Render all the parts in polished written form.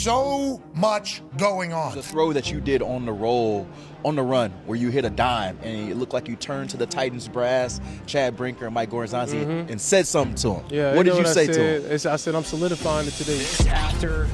so much going on. The throw that you did on the roll, on the run, where you hit a dime and it looked like you turned to the Titans brass, Chad Brinker and Mike Gorzanzi, and said something to him. Yeah, what did you say to him? I said, I'm solidifying it today. This after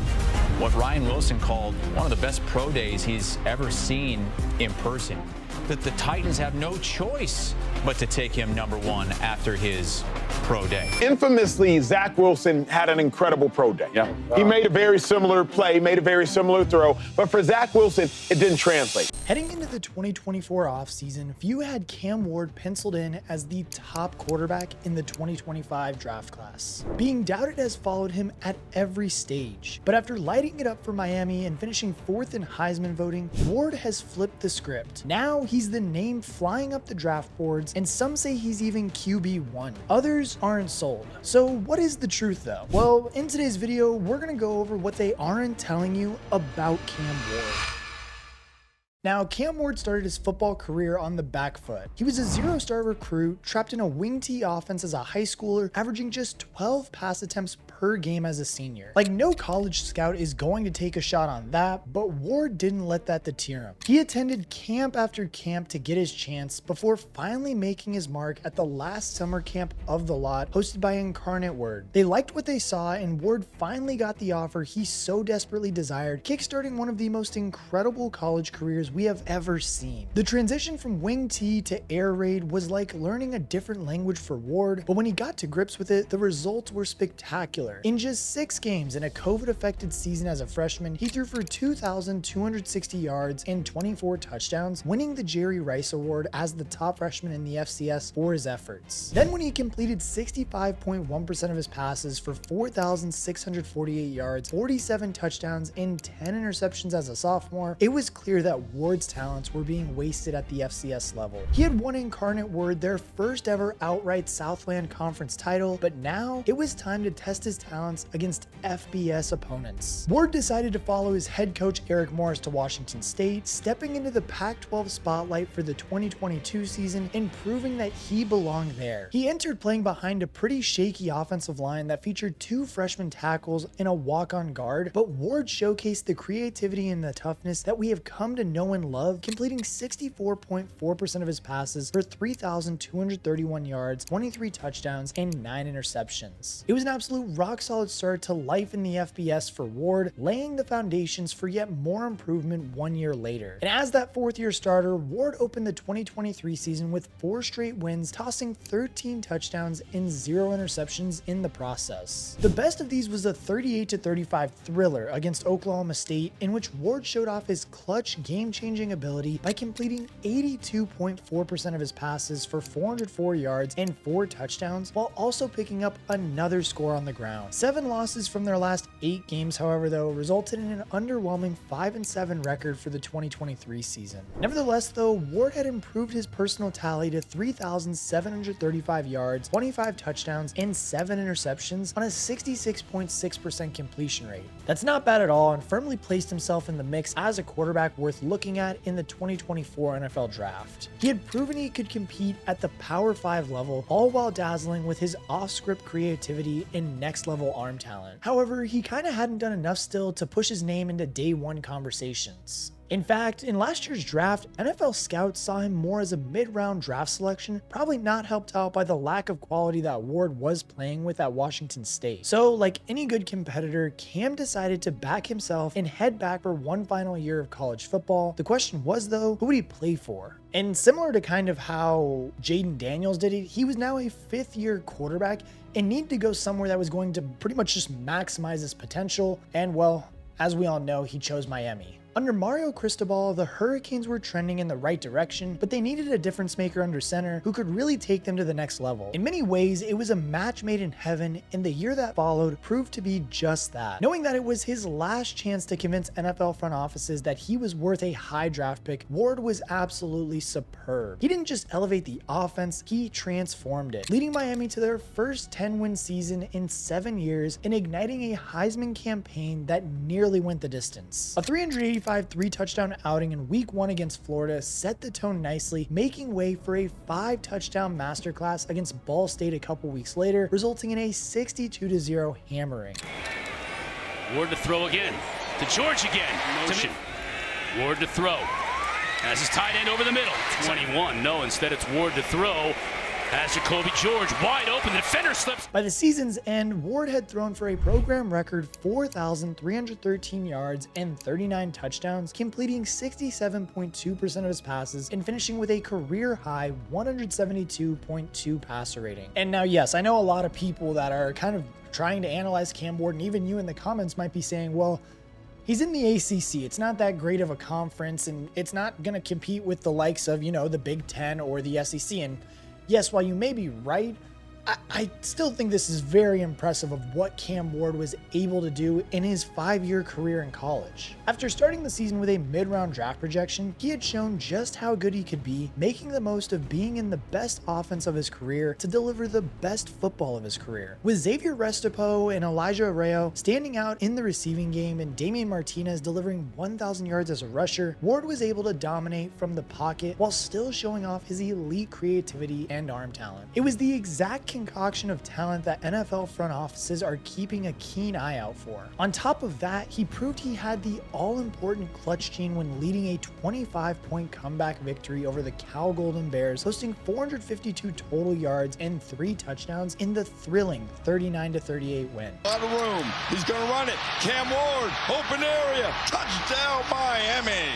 what Ryan Wilson called one of the best pro days he's ever seen in person. That the Titans have no choice but to take him #1 after his pro day. Infamously, Zach Wilson had an incredible pro day. Yeah. He made a very similar play, made a very similar throw, but for Zach Wilson, it didn't translate. Heading into the 2024 offseason, few had Cam Ward penciled in as the top quarterback in the 2025 draft class. Being doubted has followed him at every stage. But after lighting it up for Miami and finishing 4th in Heisman voting, Ward has flipped the script. Now he's the name flying up the draft boards, and some say he's even QB1. Others aren't sold. So what is the truth though? Well, in today's video, we're gonna go over what they aren't telling you about Cam Ward. Now, Cam Ward started his football career on the back foot. He was a 0-star recruit, trapped in a wing tee offense as a high schooler, averaging just 12 pass attempts per game as a senior. Like, no college scout is going to take a shot on that, but Ward didn't let that deter him. He attended camp after camp to get his chance before finally making his mark at the last summer camp of the lot, hosted by Incarnate Word. They liked what they saw, and Ward finally got the offer he so desperately desired, kickstarting one of the most incredible college careers we have ever seen. The transition from wing tee to air raid was like learning a different language for Ward, but when he got to grips with it, the results were spectacular. In just 6 games in a COVID-affected season as a freshman, he threw for 2,260 yards and 24 touchdowns, winning the Jerry Rice Award as the top freshman in the FCS for his efforts. Then when he completed 65.1% of his passes for 4,648 yards, 47 touchdowns, and 10 interceptions as a sophomore, it was clear that Ward's talents were being wasted at the FCS level. He had won Incarnate Word their first ever outright Southland Conference title, but now it was time to test his talents against FBS opponents. Ward decided to follow his head coach Eric Morris to Washington State, stepping into the Pac-12 spotlight for the 2022 season and proving that he belonged there. He entered playing behind a pretty shaky offensive line that featured 2 freshman tackles and a walk-on guard, but Ward showcased the creativity and the toughness that we have come to know and love, completing 64.4% of his passes for 3,231 yards, 23 touchdowns, and 9 interceptions. It was an absolute rock-solid start to life in the FBS for Ward, laying the foundations for yet more improvement 1 year later. And as that 4th-year starter, Ward opened the 2023 season with 4 straight wins, tossing 13 touchdowns and 0 interceptions in the process. The best of these was a 38-35 thriller against Oklahoma State, in which Ward showed off his clutch game-changing ability by completing 82.4% of his passes for 404 yards and 4 touchdowns, while also picking up another score on the ground. 7 losses from their last 8 games, however, though, resulted in an underwhelming 5-7 record for the 2023 season. Nevertheless, though, Ward had improved his personal tally to 3,735 yards, 25 touchdowns, and 7 interceptions on a 66.6% completion rate. That's not bad at all, and firmly placed himself in the mix as a quarterback worth looking at in the 2024 NFL Draft. He had proven he could compete at the Power 5 level, all while dazzling with his off-script creativity and next-level arm talent. However, he kinda hadn't done enough still to push his name into day 1 conversations. In fact, in last year's draft, NFL scouts saw him more as a mid-round draft selection, probably not helped out by the lack of quality that Ward was playing with at Washington State. So, like any good competitor, Cam decided to back himself and head back for one final year of college football. The question was, though, who would he play for? And similar to kind of how Jaden Daniels did it, he was now a 5th-year quarterback and needed to go somewhere that was going to pretty much just maximize his potential. And well, as we all know, he chose Miami. Under Mario Cristobal, the Hurricanes were trending in the right direction, but they needed a difference maker under center who could really take them to the next level. In many ways, it was a match made in heaven, and the year that followed proved to be just that. Knowing that it was his last chance to convince NFL front offices that he was worth a high draft pick, Ward was absolutely superb. He didn't just elevate the offense, he transformed it, leading Miami to their first 10-win season in 7 years and igniting a Heisman campaign that nearly went the distance. A 385 3-touchdown outing in week 1 against Florida set the tone nicely, making way for a 5-touchdown masterclass against Ball State a couple weeks later, resulting in a 62-0 hammering. Ward to throw again. To George again. Motion. Ward to throw. Has his tight end over the middle. 21. No, instead it's Ward to throw. Has Jacoby George wide open. The defender slips. By the season's end, Ward had thrown for a program record 4,313 yards and 39 touchdowns, completing 67.2% of his passes and finishing with a career high 172.2 passer rating. And now, yes, I know a lot of people that are kind of trying to analyze Cam Ward, and even you in the comments might be saying, well, he's in the ACC. It's not that great of a conference, and it's not going to compete with the likes of, the Big Ten or the SEC. And yes, while you may be right, I still think this is very impressive of what Cam Ward was able to do in his 5-year career in college. After starting the season with a mid-round draft projection, he had shown just how good he could be, making the most of being in the best offense of his career to deliver the best football of his career. With Xavier Restrepo and Elijah Arreo standing out in the receiving game and Damian Martinez delivering 1,000 yards as a rusher, Ward was able to dominate from the pocket while still showing off his elite creativity and arm talent. It was the exact concoction of talent that NFL front offices are keeping a keen eye out for. On top of that, he proved he had the all-important clutch gene when leading a 25-point comeback victory over the Cal Golden Bears, posting 452 total yards and 3 touchdowns in the thrilling 39-38 win. A lot of room. He's going to run it. Cam Ward, open area, touchdown Miami.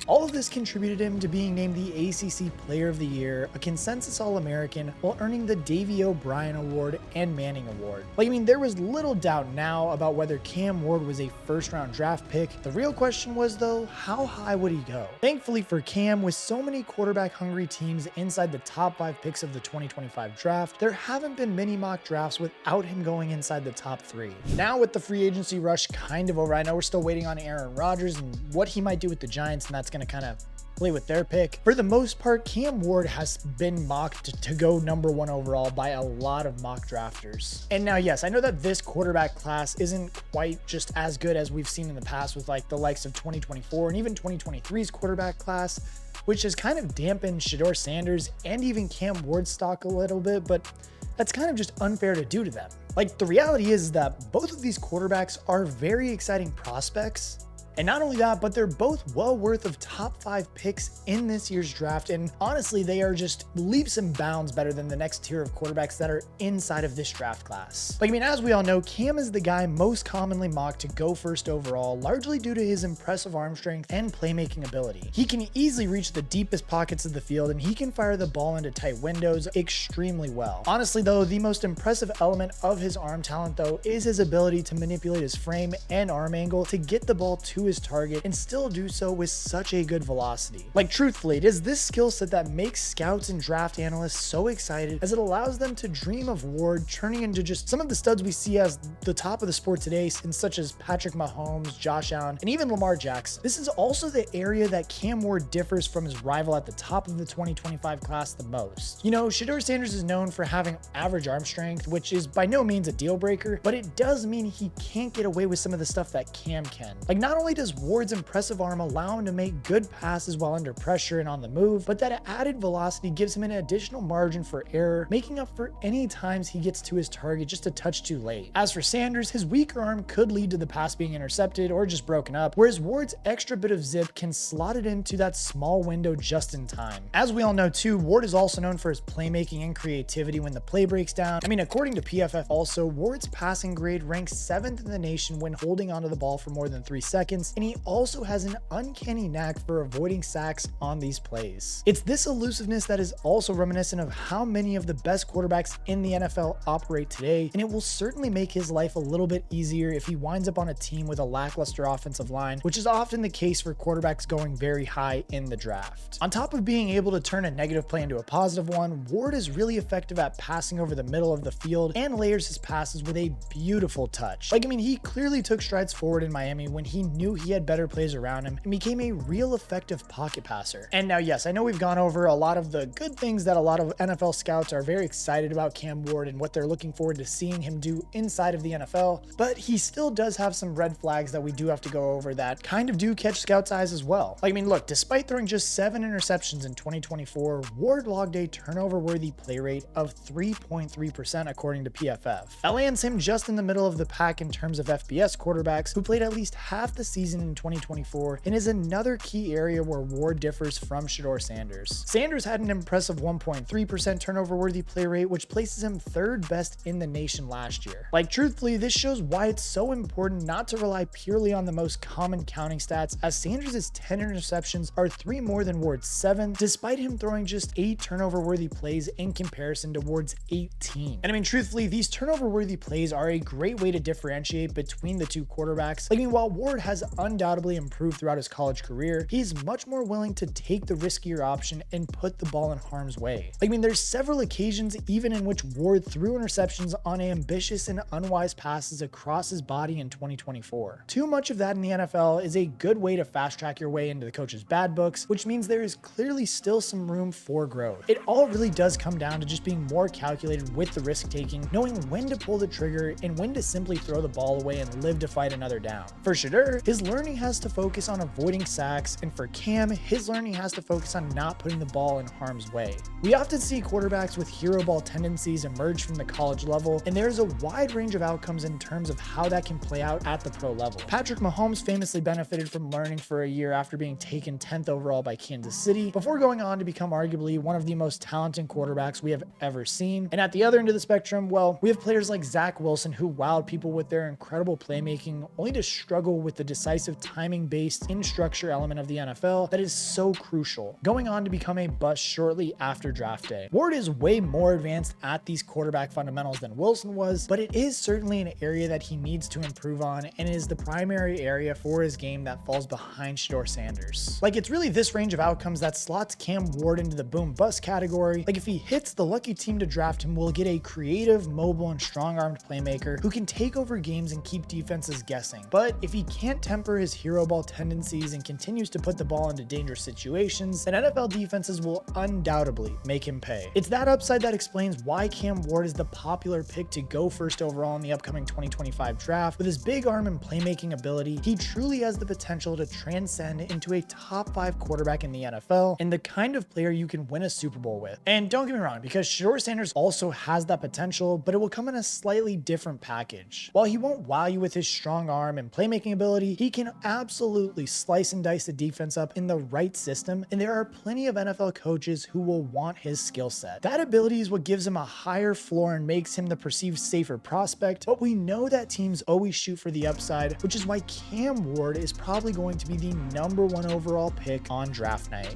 All of this contributed him to being named the ACC Player of the Year, a consensus All-American, while earning the Davey O'Brien Award and Manning Award. There was little doubt now about whether Cam Ward was a first-round draft pick. The real question was, though, how high would he go? Thankfully for Cam, with so many quarterback-hungry teams inside the top 5 picks of the 2025 draft, there haven't been many mock drafts without him going inside the top 3. Now, with the free agency rush kind of over, I know we're still waiting on Aaron Rodgers and what he might do with the Giants, and that's going to kind of play with their pick. For the most part, Cam Ward has been mocked to go number 1 overall by a lot of mock drafters. And now, yes, I know that this quarterback class isn't quite just as good as we've seen in the past with the likes of 2024 and even 2023's quarterback class, which has kind of dampened Shedeur Sanders and even Cam Ward's stock a little bit, but that's kind of just unfair to do to them. The reality is that both of these quarterbacks are very exciting prospects. And not only that, but they're both well worth of top 5 picks in this year's draft. And honestly, they are just leaps and bounds better than the next tier of quarterbacks that are inside of this draft class. As we all know, Cam is the guy most commonly mocked to go first overall, largely due to his impressive arm strength and playmaking ability. He can easily reach the deepest pockets of the field, and he can fire the ball into tight windows extremely well. Honestly, though, the most impressive element of his arm talent, though, is his ability to manipulate his frame and arm angle to get the ball to his target and still do so with such a good velocity. Truthfully, it is this skill set that makes scouts and draft analysts so excited, as it allows them to dream of Ward turning into just some of the studs we see as the top of the sport today, such as Patrick Mahomes, Josh Allen, and even Lamar Jackson. This is also the area that Cam Ward differs from his rival at the top of the 2025 class the most. Shedeur Sanders is known for having average arm strength, which is by no means a deal breaker, but it does mean he can't get away with some of the stuff that Cam can. Not only does Ward's impressive arm allow him to make good passes while under pressure and on the move, but that added velocity gives him an additional margin for error, making up for any times he gets to his target just a touch too late. As for Sanders, his weaker arm could lead to the pass being intercepted or just broken up, whereas Ward's extra bit of zip can slot it into that small window just in time. As we all know too, Ward is also known for his playmaking and creativity when the play breaks down. According to PFF also, Ward's passing grade ranks 7th in the nation when holding onto the ball for more than 3 seconds, and he also has an uncanny knack for avoiding sacks on these plays. It's this elusiveness that is also reminiscent of how many of the best quarterbacks in the NFL operate today, and it will certainly make his life a little bit easier if he winds up on a team with a lackluster offensive line, which is often the case for quarterbacks going very high in the draft. On top of being able to turn a negative play into a positive one, Ward is really effective at passing over the middle of the field and layers his passes with a beautiful touch. He clearly took strides forward in Miami when he knew he had better players around him and became a real effective pocket passer. And now, yes, I know we've gone over a lot of the good things that a lot of NFL scouts are very excited about Cam Ward and what they're looking forward to seeing him do inside of the NFL, but he still does have some red flags that we do have to go over that kind of do catch scouts' eyes as well. Like, I mean, look, despite throwing just 7 interceptions in 2024, Ward logged a turnover-worthy play rate of 3.3% according to PFF. That lands him just in the middle of the pack in terms of FBS quarterbacks who played at least half the season in 2024, and is another key area where Ward differs from Shedeur Sanders. Sanders had an impressive 1.3% turnover-worthy play rate, which places him 3rd best in the nation last year. Like, truthfully, this shows why it's so important not to rely purely on the most common counting stats, as Sanders' 10 interceptions are 3 more than Ward's 7, despite him throwing just 8 turnover-worthy plays in comparison to Ward's 18. And I mean, truthfully, these turnover-worthy plays are a great way to differentiate between the two quarterbacks. Like, I mean, while Ward has undoubtedly improved throughout his college career, he's much more willing to take the riskier option and put the ball in harm's way. Like, I mean, there's several occasions even in which Ward threw interceptions on ambitious and unwise passes across his body in 2024. Too much of that in the NFL is a good way to fast track your way into the coach's bad books, which means there is clearly still some room for growth. It all really does come down to just being more calculated with the risk taking, knowing when to pull the trigger and when to simply throw the ball away and live to fight another down. For Shedeur, his learning has to focus on avoiding sacks, and for Cam, his learning has to focus on not putting the ball in harm's way. We often see quarterbacks with hero ball tendencies emerge from the college level, and there's a wide range of outcomes in terms of how that can play out at the pro level. Patrick Mahomes famously benefited from learning for a year after being taken 10th overall by Kansas City, before going on to become arguably one of the most talented quarterbacks we have ever seen. And at the other end of the spectrum, well, we have players like Zach Wilson who wowed people with their incredible playmaking, only to struggle with the decisive timing-based in-structure element of the NFL that is so crucial, going on to become a bust shortly after draft day. Ward is way more advanced at these quarterback fundamentals than Wilson was, but it is certainly an area that he needs to improve on, and is the primary area for his game that falls behind Shedeur Sanders. Like, it's really this range of outcomes that slots Cam Ward into the boom-bust category. Like, if he hits, the lucky team to draft him will get a creative, mobile, and strong-armed playmaker who can take over games and keep defenses guessing. But if he can't temper his hero ball tendencies and continues to put the ball into dangerous situations, then NFL defenses will undoubtedly make him pay. It's that upside that explains why Cam Ward is the popular pick to go 1st overall in the upcoming 2025 draft. With his big arm and playmaking ability, he truly has the potential to transcend into a top 5 quarterback in the NFL, and the kind of player you can win a Super Bowl with. And don't get me wrong, because Shedeur Sanders also has that potential, but it will come in a slightly different package. While he won't wow you with his strong arm and playmaking ability, he can absolutely slice and dice the defense up in the right system, and there are plenty of NFL coaches who will want his skill set. That ability is what gives him a higher floor and makes him the perceived safer prospect, but we know that teams always shoot for the upside, which is why Cam Ward is probably going to be the #1 overall pick on draft night.